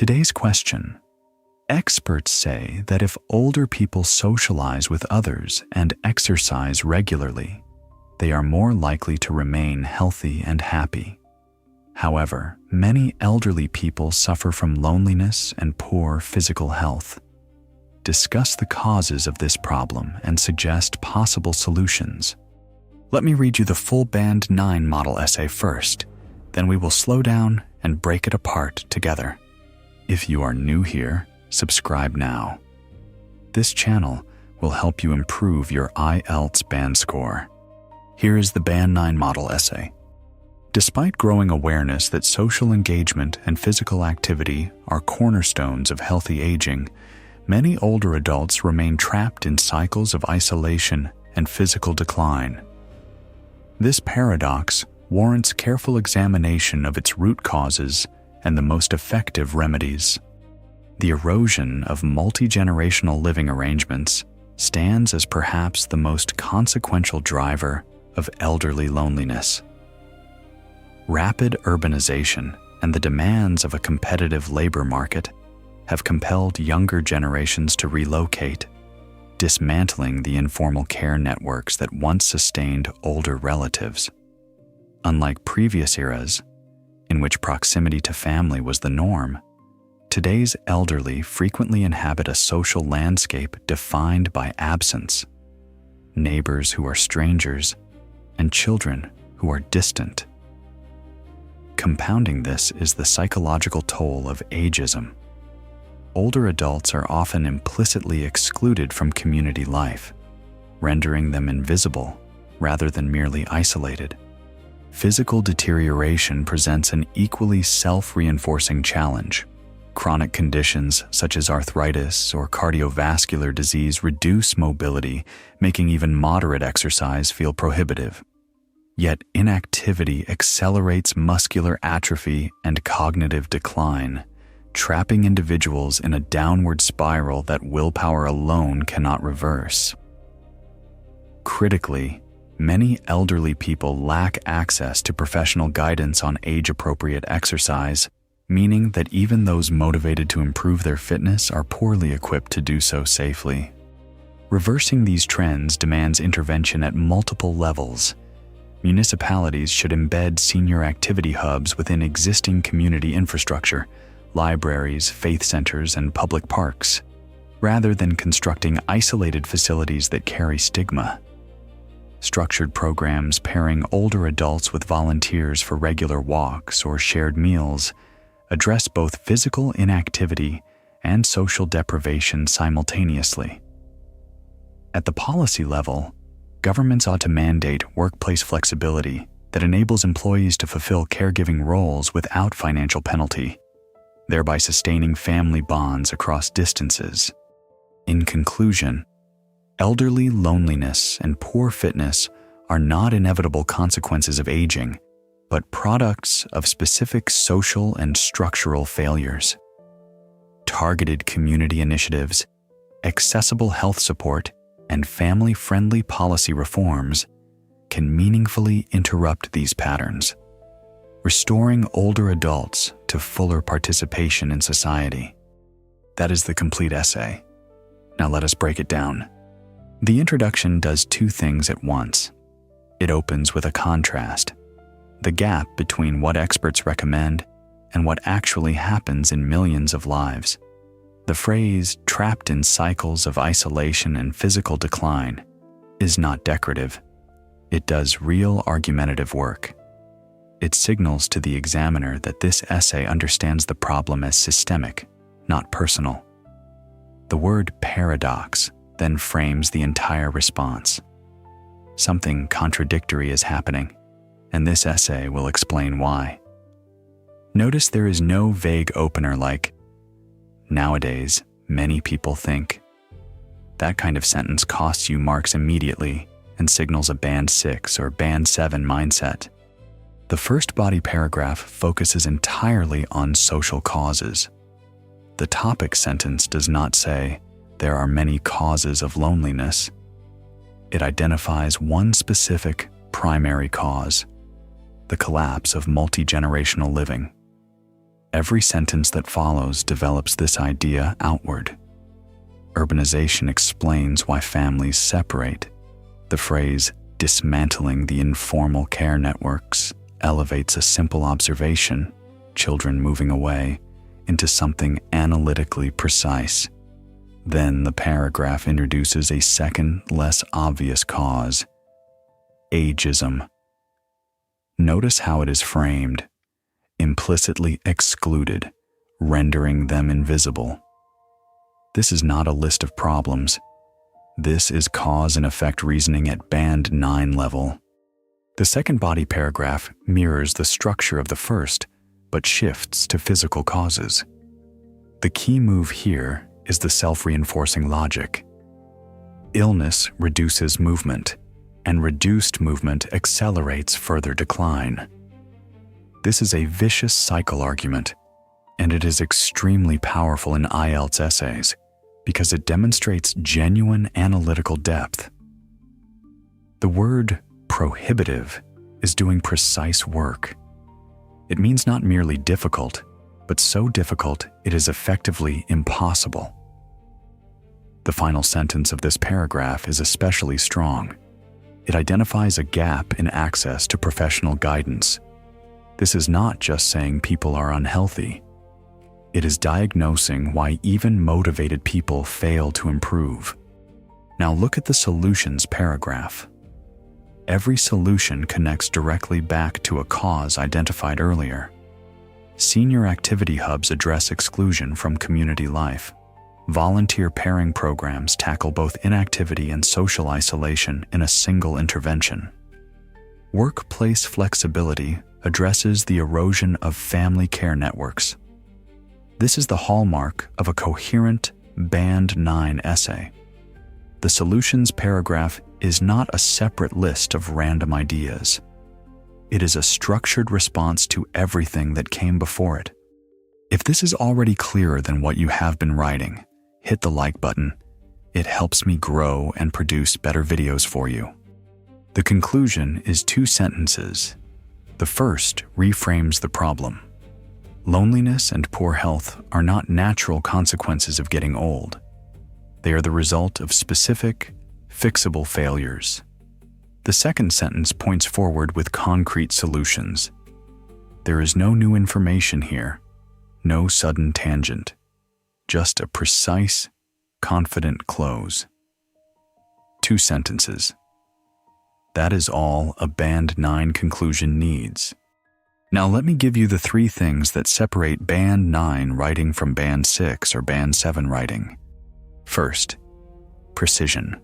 Today's question. Experts say that if older people socialize with others and exercise regularly, they are more likely to remain healthy and happy. However, many elderly people suffer from loneliness and poor physical health. Discuss the causes of this problem and suggest possible solutions. Let me read you the full Band 9 model essay first, then we will slow down and break it apart together. If you are new here, subscribe now. This channel will help you improve your IELTS band score. Here is the Band 9 model essay. Despite growing awareness that social engagement and physical activity are cornerstones of healthy aging, many older adults remain trapped in cycles of isolation and physical decline. This paradox warrants careful examination of its root causes and the most effective remedies. The erosion of multi-generational living arrangements stands as perhaps the most consequential driver of elderly loneliness. Rapid urbanization and the demands of a competitive labor market have compelled younger generations to relocate, dismantling the informal care networks that once sustained older relatives. Unlike previous eras, in which proximity to family was the norm, today's elderly frequently inhabit a social landscape defined by absence, neighbors who are strangers, and children who are distant. Compounding this is the psychological toll of ageism. Older adults are often implicitly excluded from community life, rendering them invisible rather than merely isolated. Physical deterioration presents an equally self-reinforcing challenge. Chronic conditions such as arthritis or cardiovascular disease reduce mobility, making even moderate exercise feel prohibitive. Yet inactivity accelerates muscular atrophy and cognitive decline, trapping individuals in a downward spiral that willpower alone cannot reverse. Critically, many elderly people lack access to professional guidance on age-appropriate exercise, meaning that even those motivated to improve their fitness are poorly equipped to do so safely. Reversing these trends demands intervention at multiple levels. Municipalities should embed senior activity hubs within existing community infrastructure, libraries, faith centers, and public parks, rather than constructing isolated facilities that carry stigma. Structured programs pairing older adults with volunteers for regular walks or shared meals address both physical inactivity and social deprivation simultaneously. At the policy level, governments ought to mandate workplace flexibility that enables employees to fulfill caregiving roles without financial penalty, thereby sustaining family bonds across distances. In conclusion, elderly loneliness and poor fitness are not inevitable consequences of aging, but products of specific social and structural failures. Targeted community initiatives, accessible health support, and family-friendly policy reforms can meaningfully interrupt these patterns, restoring older adults to fuller participation in society. That is the complete essay. Now let us break it down. The introduction does two things at once. It opens with a contrast, the gap between what experts recommend and what actually happens in millions of lives. The phrase, trapped in cycles of isolation and physical decline, is not decorative. It does real argumentative work. It signals to the examiner that this essay understands the problem as systemic, not personal. The word paradox then frames the entire response. Something contradictory is happening, and this essay will explain why. Notice there is no vague opener like, "Nowadays, many people think." That kind of sentence costs you marks immediately and signals a Band 6 or Band 7 mindset. The first body paragraph focuses entirely on social causes. The topic sentence does not say, "There are many causes of loneliness." It identifies one specific primary cause, the collapse of multi-generational living. Every sentence that follows develops this idea outward. Urbanization explains why families separate. The phrase, dismantling the informal care networks, elevates a simple observation, children moving away, into something analytically precise. Then the paragraph introduces a second, less obvious cause: ageism. Notice how it is framed: implicitly excluded, rendering them invisible. This is not a list of problems. This is cause and effect reasoning at Band 9 level. The second body paragraph mirrors the structure of the first, but shifts to physical causes. The key move here is the self-reinforcing logic. Illness reduces movement, and reduced movement accelerates further decline. This is a vicious cycle argument, and it is extremely powerful in IELTS essays because it demonstrates genuine analytical depth. The word prohibitive is doing precise work. It means not merely difficult, but so difficult it is effectively impossible. The final sentence of this paragraph is especially strong. It identifies a gap in access to professional guidance. This is not just saying people are unhealthy. It is diagnosing why even motivated people fail to improve. Now look at the solutions paragraph. Every solution connects directly back to a cause identified earlier. Senior activity hubs address exclusion from community life. Volunteer pairing programs tackle both inactivity and social isolation in a single intervention. Workplace flexibility addresses the erosion of family care networks. This is the hallmark of a coherent Band 9 essay. The solutions paragraph is not a separate list of random ideas. It is a structured response to everything that came before it. If this is already clearer than what you have been writing, hit the like button. It helps me grow and produce better videos for you. The conclusion is 2 sentences. The first reframes the problem. Loneliness and poor health are not natural consequences of getting old. They are the result of specific, fixable failures. The second sentence points forward with concrete solutions. There is no new information here, no sudden tangent, just a precise, confident close. 2 sentences. That is all a Band 9 conclusion needs. Now let me give you the 3 things that separate Band 9 writing from Band 6 or Band 7 writing. First, precision.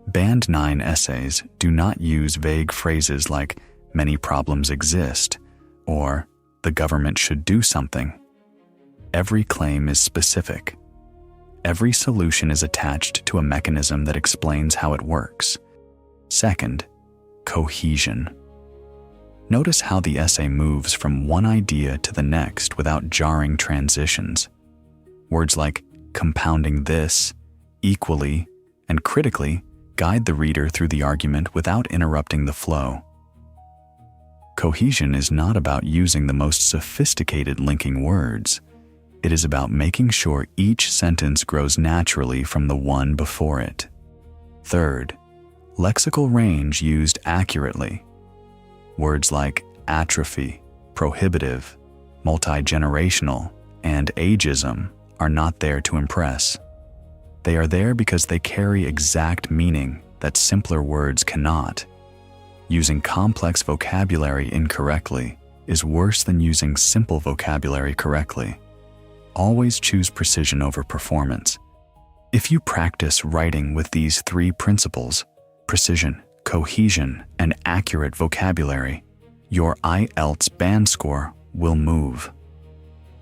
Band 9 essays do not use vague phrases like "many problems exist" or "the government should do something." Every claim is specific. Every solution is attached to a mechanism that explains how it works. Second, cohesion. Notice how the essay moves from one idea to the next without jarring transitions. Words like compounding this, equally, and critically guide the reader through the argument without interrupting the flow. Cohesion is not about using the most sophisticated linking words. It is about making sure each sentence grows naturally from the one before it. Third, lexical range used accurately. Words like atrophy, prohibitive, multi-generational, and ageism are not there to impress. They are there because they carry exact meaning that simpler words cannot. Using complex vocabulary incorrectly is worse than using simple vocabulary correctly. Always choose precision over performance. If you practice writing with these 3 principles, precision, cohesion, and accurate vocabulary, your IELTS band score will move.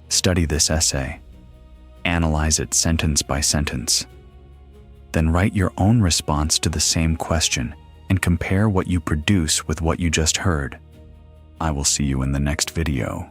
Study this essay. Analyze it sentence by sentence. Then write your own response to the same question and compare what you produce with what you just heard. I will see you in the next video.